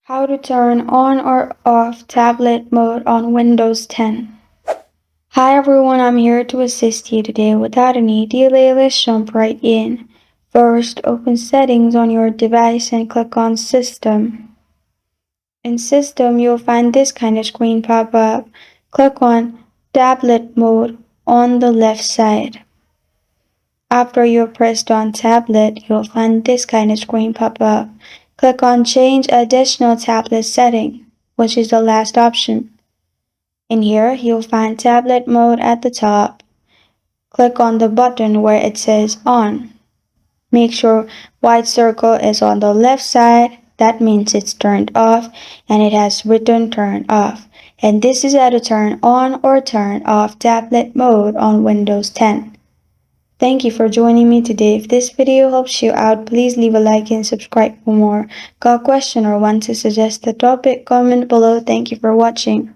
How to turn on or off tablet mode on Windows 10. Hi everyone, I'm here to assist you today. Without any delay, let's jump right in. First, open Settings on your device and click on System. In System, you'll find this kind of screen pop up. Click on Tablet Mode on the left side. After you're pressed on Tablet, you'll find this kind of screen pop up. Click on Change Additional Tablet Setting, which is the last option. In here, you'll find Tablet Mode at the top. Click on the button where it says On. Make sure white circle is on the left side. That means it's turned off, and it has written Turn Off. And this is how to turn on or turn off tablet mode on Windows 10. Thank you for joining me today. If this video helps you out, please leave a like and subscribe for more. Got a question or want to suggest a topic? Comment below. Thank you for watching.